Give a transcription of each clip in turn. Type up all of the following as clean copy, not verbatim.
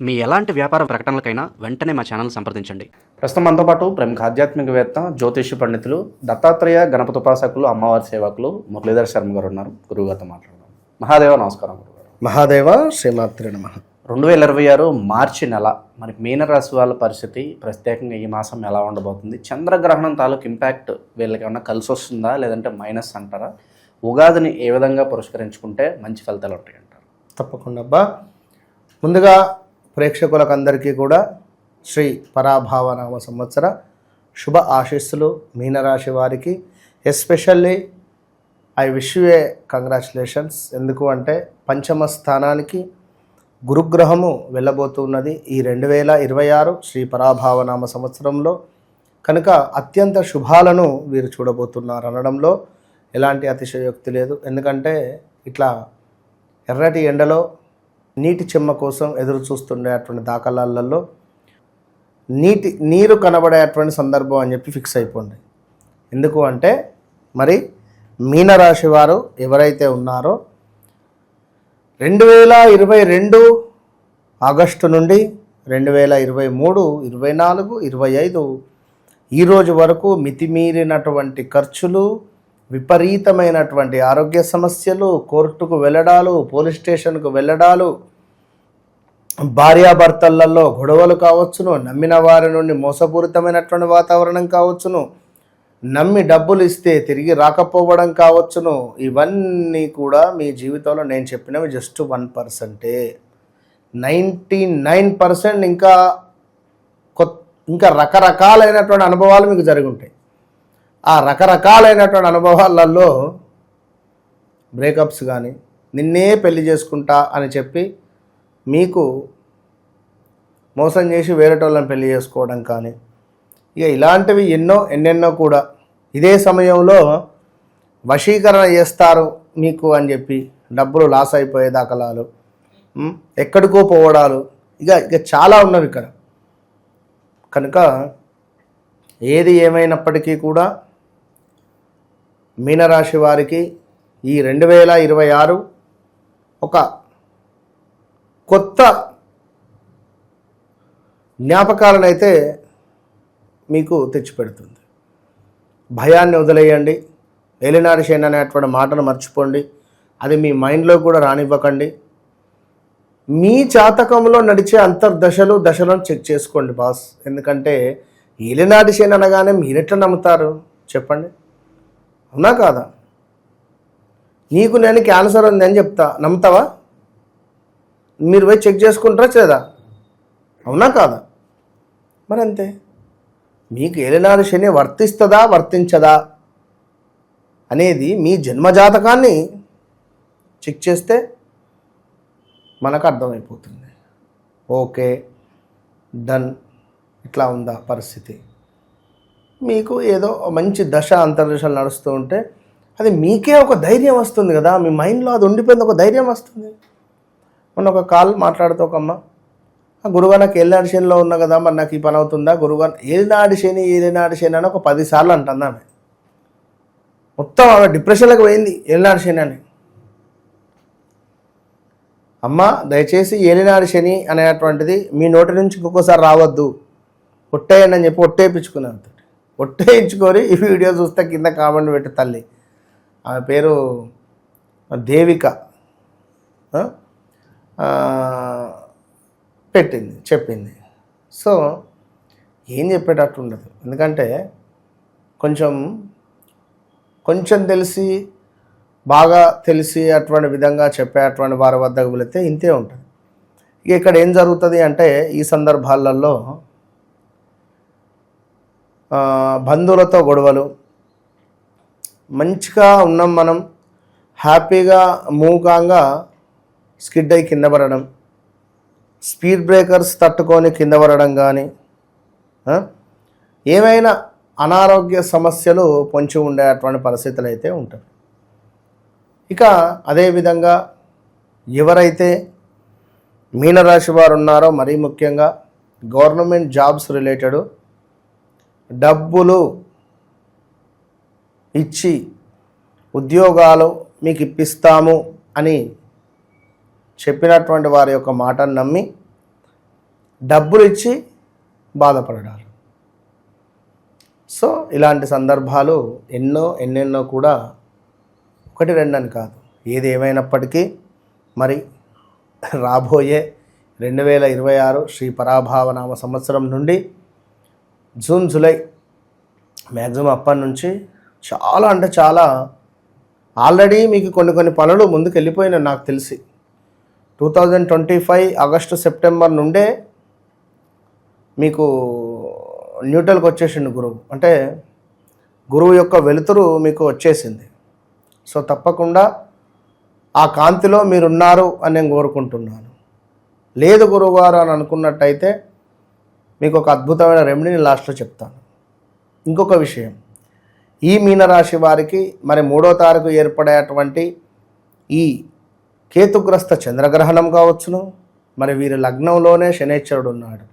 మీ ఎలాంటి వ్యాపార ప్రకటనలకైనా వెంటనే మా ఛానల్ సంప్రదించండి. ప్రస్తుతం మనతో పాటు ప్రముఖ ఆధ్యాత్మికవేత్త, జ్యోతిష్య పండితులు, దత్తాత్రేయ గణపతి ఉపాసకులు, అమ్మవారి సేవకులు మురళీధర్ శర్మ గారు ఉన్నారు. గురువుగారితో మాట్లాడదాం. మహాదేవ నమస్కారం. గురుగారు. మహాదేవ శ్రీమాత్రే నమః. 2026 మార్చి నెల మరి మీనరాశి వాళ్ళ పరిస్థితి ప్రత్యేకంగా ఈ మాసం ఎలా ఉండబోతుంది? చంద్రగ్రహణం తాలూకు ఇంపాక్ట్ వీళ్ళకి ఏమన్నా కలిసి వస్తుందా లేదంటే మైనస్ అంటారా? ఉగాదిని ఏ విధంగా పురస్కరించుకుంటే మంచి ఫలితాలు ఉంటాయి అంటారు? తప్పకుండా అబ్బా. ముందుగా ప్రేక్షకులకు అందరికీ కూడా శ్రీ పరాభావనామ సంవత్సర శుభ ఆశీస్సులు. మీనరాశి వారికి especially I wish you A congratulations. ఎందుకు అంటే పంచమ స్థానానికి గురుగ్రహము వెళ్ళబోతున్నది ఈ 2026 శ్రీ పరాభావనామ సంవత్సరంలో. కనుక అత్యంత శుభాలను వీరు చూడబోతున్నారు అనడంలో ఎలాంటి అతిశయోక్తి లేదు. ఎందుకంటే ఇట్లా ఎర్రటి ఎండలో నీటి చెమ్మ కోసం ఎదురు చూస్తుండేటువంటి దాఖలాలలో నీరు కనబడేటువంటి సందర్భం అని చెప్పి ఫిక్స్ అయిపోండి. ఎందుకు అంటే మరి మీనరాశి వారు ఎవరైతే ఉన్నారో 2022 ఆగస్టు నుండి 2023, 24, 25 ఈరోజు వరకు మితిమీరినటువంటి ఖర్చులు, విపరీతమైనటువంటి ఆరోగ్య సమస్యలు, కోర్టుకు వెళ్ళడాలు, పోలీస్ స్టేషన్కు వెళ్ళడాలు, భార్యాభర్తలలో గొడవలు కావచ్చును, నమ్మిన వారి నుండి మోసపూరితమైనటువంటి వాతావరణం కావచ్చును, నమ్మి డబ్బులు ఇస్తే తిరిగి రాకపోవడం కావచ్చును. ఇవన్నీ కూడా మీ జీవితంలో నేను చెప్పినవి జస్ట్ 1%. 99% ఇంకా రకరకాలైనటువంటి అనుభవాలు మీకు జరిగి ఉంటాయి. ఆ రకరకాలైనటువంటి అనుభవాలలో బ్రేకప్స్ కానీ, నిన్నే పెళ్లి చేసుకుంటా అని చెప్పి మీకు మోసం చేసి వేరేటోళ్ళని పెళ్లి చేసుకోవడం కానీ, ఇక ఇలాంటివి ఎన్నెన్నో కూడా ఇదే సమయంలో వశీకరణ చేస్తారు మీకు అని చెప్పి డబ్బులు లాస్ అయిపోయే దాఖలాలు, ఎక్కడికో పోవడాలు, ఇక చాలా ఉన్నవి ఇక్కడ. కనుక ఏది ఏమైనప్పటికీ కూడా మీనరాశి వారికి ఈ 2026 ఒక కొత్త జ్ఞాపకాలను అయితే మీకు తెచ్చిపెడుతుంది. భయాన్ని వదిలేయండి. ఏలినాటి శని అనేటువంటి మాటను మర్చిపోండి. అది మీ మైండ్లో కూడా రానివ్వకండి. మీ జాతకంలో నడిచే దశలను చెక్ చేసుకోండి బాస్. ఎందుకంటే ఏలినాటి శని అనగానే మీరెట్లా నమ్ముతారు చెప్పండి? అవునా కాదా? నీకు నేను క్యాన్సర్ ఉంది అని చెప్తా, నమ్ముతావా? మీరు పోయి చెక్ చేసుకుంటారా లేదా? అవునా కాదా? మరి అంతే. మీకు ఏలినాటి శని వర్తిస్తుందా వర్తించదా అనేది మీ జన్మజాతకాన్ని చెక్ చేస్తే మనకు అర్థమైపోతుంది. ఓకే డన్, ఇట్లా ఉందా పరిస్థితి. మీకు ఏదో మంచి దశ అంతర్దశలు నడుస్తూ ఉంటే అది మీకే ఒక ధైర్యం వస్తుంది కదా, మీ మైండ్లో అది ఉండిపోయింది, ఒక ధైర్యం వస్తుంది. మొన్న ఒక కాల్ మాట్లాడుతూ ఒక అమ్మ, గురుగా నాకు ఏలినాటి శనిలో ఉన్నా కదా, మరి నాకు ఈ పని అవుతుందా? గురుగా ఏలినాటి శని అని ఒక 10 సార్లు అంటుంది ఆమె. మొత్తం ఆమె డిప్రెషన్లకు పోయింది ఏలినాటి శని అని. అమ్మ దయచేసి ఏలినాటి శని అనేటువంటిది మీ నోటి నుంచి ఇంకొకసారి రావద్దు, ఒట్టేయండి అని చెప్పి ఒట్టేయించుకున్నాను. ఒట్టేయించుకొని ఈ వీడియో చూస్తే కింద కామెంట్ పెట్టి తల్లి, ఆమె పేరు దేవిక, చెప్పింది. సో ఏం చెప్పేటట్టు ఉండదు. ఎందుకంటే కొంచెం తెలిసి బాగా తెలిసి అటువంటి విధంగా చెప్పేటువంటి వారి వద్దకు వెళితే ఇంతే ఉంటుంది. ఇక ఇక్కడ ఏం జరుగుతుంది అంటే ఈ సందర్భాలలో బంధువులతో గొడవలు, మంచిగా ఉన్నాం మనం హ్యాపీగా మూకంగా స్కిడ్ అయి కింద పడడం, స్పీడ్ బ్రేకర్స్ తట్టుకొని కింద పడడం కానీ, ఏమైనా అనారోగ్య సమస్యలు పొంచి ఉండేటువంటి పరిస్థితులు అయితే ఉంటాయి. ఇక అదేవిధంగా ఎవరైతే మీనరాశి వారు ఉన్నారో మరీ ముఖ్యంగా గవర్నమెంట్ జాబ్స్ రిలేటెడ్ డబ్బులు ఇచ్చి ఉద్యోగాలు మీకు ఇప్పిస్తాము అని చెప్పినటువంటి వారి యొక్క మాటను నమ్మి డబ్బులు ఇచ్చి బాధపడడాలు. సో ఇలాంటి సందర్భాలు ఎన్నెన్నో కూడా, ఒకటి రెండని కాదు. ఏది ఏమైనప్పటికీ మరి రాబోయే 2026 శ్రీ పరాభావనామ సంవత్సరం నుండి జూన్ జూలై మ్యాక్సిమం అప్పటి నుంచి చాలా అంటే చాలా ఆల్రెడీ మీకు కొన్ని పనులు ముందుకు వెళ్ళిపోయినాయి. నాకు తెలిసి 2025 ఆగస్టు సెప్టెంబర్ నుండే మీకు న్యూట్రల్కి వచ్చేసిండు గురువు. అంటే గురువు యొక్క వెలుతురు మీకు వచ్చేసింది. సో తప్పకుండా ఆ కాంతిలో మీరున్నారు అని నేను కోరుకుంటున్నాను. లేదు గురువుగారు అని అనుకున్నట్టయితే మీకు ఒక అద్భుతమైన రెమెడీని లాస్ట్లో చెప్తాను. ఇంకొక విషయం, ఈ మీనరాశి వారికి మరి 3వ తారీఖు ఏర్పడేటువంటి ఈ కేతుగ్రస్త చంద్రగ్రహణం కావచ్చును, మరి వీరి లగ్నంలోనే శనేశ్వరుడు ఉన్నాడు,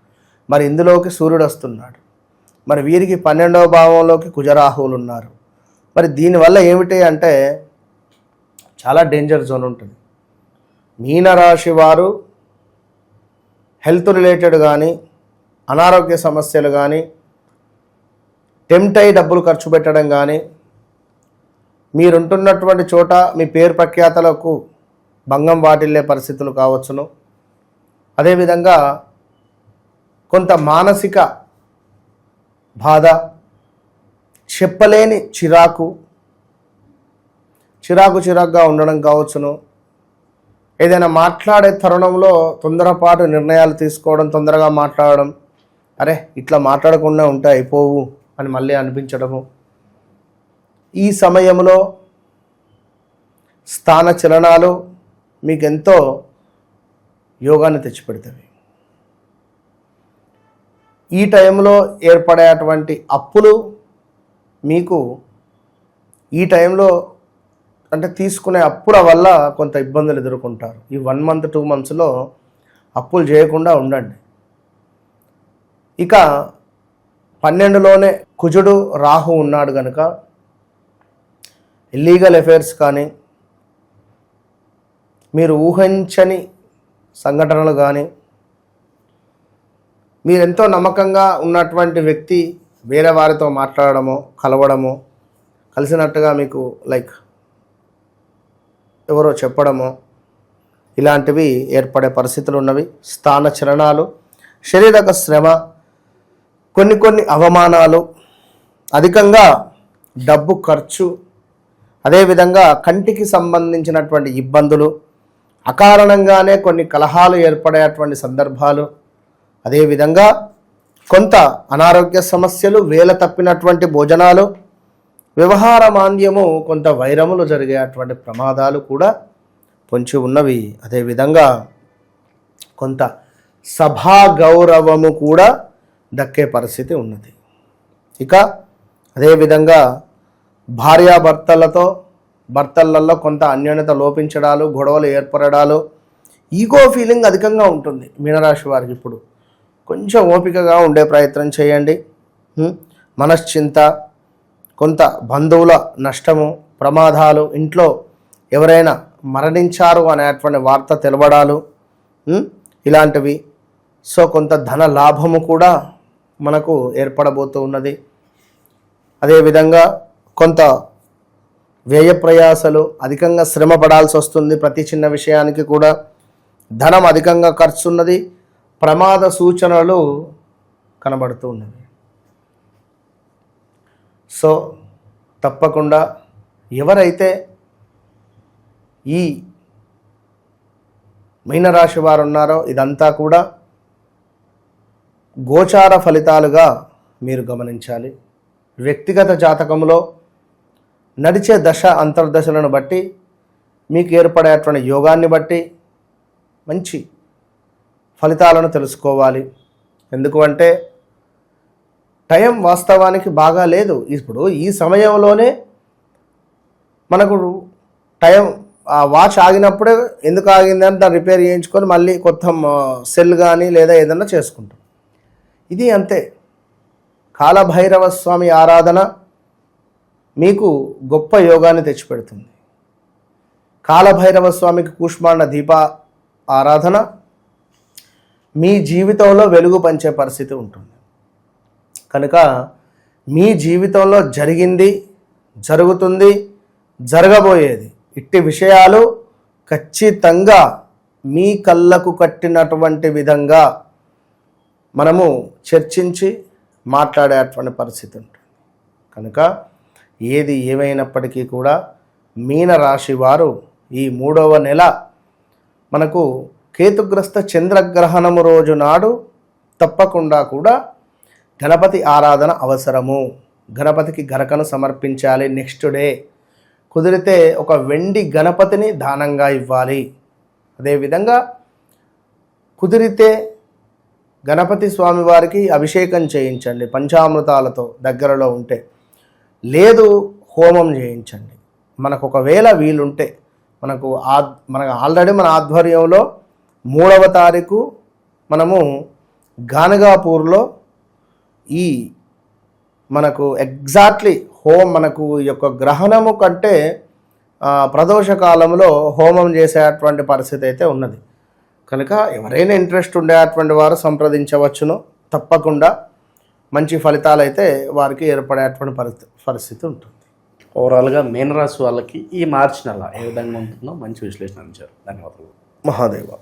మరి ఇందులోకి సూర్యుడు వస్తున్నాడు, మరి వీరికి 12వ భావంలోకి కుజరాహువులు ఉన్నారు. మరి దీనివల్ల ఏమిటి అంటే చాలా డేంజర్ జోన్ ఉంటుంది. మీనరాశి వారు హెల్త్ రిలేటెడ్ కానీ, అనారోగ్య సమస్యలు కానీ, టెంప్ట్ అయి డబ్బులు ఖర్చు పెట్టడం కానీ, మీరుంటున్నటువంటి చోట మీ పేరు ప్రఖ్యాతలకు భంగం వాటిల్లే పరిస్థితులు కావచ్చును. అదేవిధంగా కొంత మానసిక బాధ, చెప్పలేని చిరాకుగా ఉండడం కావచ్చును. ఏదైనా మాట్లాడే తరుణంలో తొందరపాటు నిర్ణయాలు తీసుకోవడం, తొందరగా మాట్లాడడం, అరే ఇట్లా మాట్లాడకుండా ఉంటే అయిపోవు అని మళ్ళీ అనిపించడము. ఈ సమయంలో స్థాన చలనాలు మీకు ఎంతో యోగాన్ని తెచ్చిపెడతాయి. ఈ టైంలో ఏర్పడేటువంటి అప్పులు మీకు ఈ టైంలో అంటే తీసుకునే అప్పుల వల్ల కొంత ఇబ్బందులు ఎదుర్కొంటారు. ఈ 1 మంత్ 2 మంత్స్లో అప్పులు చేయకుండా ఉండండి. ఇక 12లోనే కుజుడు రాహు ఉన్నాడు కనుక ఇల్లీగల్ అఫైర్స్ కానీ, మీరు ఊహించని సంఘటనలు కానీ, మీరెంతో నమ్మకంగా ఉన్నటువంటి వ్యక్తి వేరే వారితో మాట్లాడడమో కలవడమో, కలిసినట్టుగా మీకు ఎవరో చెప్పడమో, ఇలాంటివి ఏర్పడే పరిస్థితులు ఉన్నవి. స్థాన చలనాలు, శారీరక శ్రమ, కొన్ని అవమానాలు, అధికంగా డబ్బు ఖర్చు, అదేవిధంగా కంటికి సంబంధించినటువంటి ఇబ్బందులు, అకారణంగానే కొన్ని కలహాలు ఏర్పడేటువంటి సందర్భాలు, అదేవిధంగా కొంత అనారోగ్య సమస్యలు, వేల తప్పినటువంటి భోజనాలు, వ్యవహార మాంద్యము, కొంత వైరములు జరిగేటువంటి ప్రమాదాలు కూడా పొంచి ఉన్నవి. అదేవిధంగా కొంత సభా గౌరవము కూడా దక్కే పరిస్థితి ఉన్నది. ఇక అదేవిధంగా భర్తలలో కొంత అన్యోన్యత లోపించడాలు, గొడవలు ఏర్పడడాలు, ఈగో ఫీలింగ్ అధికంగా ఉంటుంది మీనరాశి వారికి. ఇప్పుడు కొంచెం ఓపికగా ఉండే ప్రయత్నం చేయండి. మనశ్చింత, కొంత బంధువుల నష్టము, ప్రమాదాలు, ఇంట్లో ఎవరైనా మరణించారు అనేటువంటి వార్త తెలవడాలు, ఇలాంటివి. సో కొంత ధన లాభము కూడా మనకు ఏర్పడబోతూ ఉన్నది. అదేవిధంగా కొంత వ్యయ ప్రయాసలు, అధికంగా శ్రమ పడాల్సి వస్తుంది. ప్రతి చిన్న విషయానికి కూడా ధనం అధికంగా ఖర్చు ఉన్నది. ప్రమాద సూచనలు కనబడుతూ ఉన్నవి. సో తప్పకుండా ఎవరైతే ఈ మీనరాశి వారు ఉన్నారో ఇదంతా కూడా గోచార ఫలితాలుగా మీరు గమనించాలి. వ్యక్తిగత జాతకంలో నడిచే దశ అంతర్దశలను బట్టి, మీకు ఏర్పడేటువంటి యోగాన్ని బట్టి మంచి ఫలితాలను తెలుసుకోవాలి. ఎందుకంటే టైం వాస్తవానికి బాగా లేదు. ఇప్పుడు ఈ సమయంలోనే మనకు టైం వాచ్ ఆగినప్పుడే ఎందుకు ఆగిందని దాన్ని రిపేర్ చేయించుకొని మళ్ళీ కొత్త సెల్ కానీ లేదా ఏదన్నా చేసుకుంటాం. ఇది అంతే. కాలభైరవ స్వామి ఆరాధన మీకు గొప్ప యోగాన్ని తెచ్చిపెడుతుంది. కాలభైరవ స్వామికి కూష్మాండ దీప ఆరాధన మీ జీవితంలో వెలుగు పంచే పరిస్థితి ఉంటుంది. కనుక మీ జీవితంలో జరిగింది, జరుగుతుంది, జరగబోయేది ఇట్టి విషయాలు ఖచ్చితంగా మీ కళ్ళకు కట్టినటువంటి విధంగా మనము చర్చించి మాట్లాడేటువంటి పరిస్థితి ఉంటుంది. కనుక ఏది ఏమైనప్పటికీ కూడా మీనరాశి వారు ఈ 3వ నెల మనకు కేతుగ్రస్త చంద్రగ్రహణము రోజు నాడు తప్పకుండా కూడా గణపతి ఆరాధన అవసరము. గణపతికి గరకను సమర్పించాలి. నెక్స్ట్ డే కుదిరితే ఒక వెండి గణపతిని దానంగా ఇవ్వాలి. అదేవిధంగా కుదిరితే గణపతి స్వామి వారికి అభిషేకం చేయించండి పంచామృతాలతో దగ్గరలో ఉంటే, లేదు హోమం చేయించండి. మనకు ఒకవేళ వీలుంటే మనకు ఆల్రెడీ మన ఆధ్వర్యంలో 3వ తారీఖు మనము గానగాపూర్లో ఈ మనకు ఎగ్జాక్ట్లీ మనకు ఈ యొక్క గ్రహణము కంటే ప్రదోష కాలంలో హోమం చేసేటువంటి పరిస్థితి అయితే ఉన్నది. కనుక ఎవరైనా ఇంట్రెస్ట్ ఉండేటువంటి వారు సంప్రదించవచ్చును. తప్పకుండా మంచి ఫలితాలు అయితే వారికి ఏర్పడేటువంటి పరిస్థితి ఉంటుంది. ఓవరాల్గా మీనరాశి వాళ్ళకి ఈ మార్చి నెల ఏ విధంగా ఉంటుందో మంచి విశ్లేషణ ఇచ్చారు. ధన్యవాదాలు. మహాదేవ.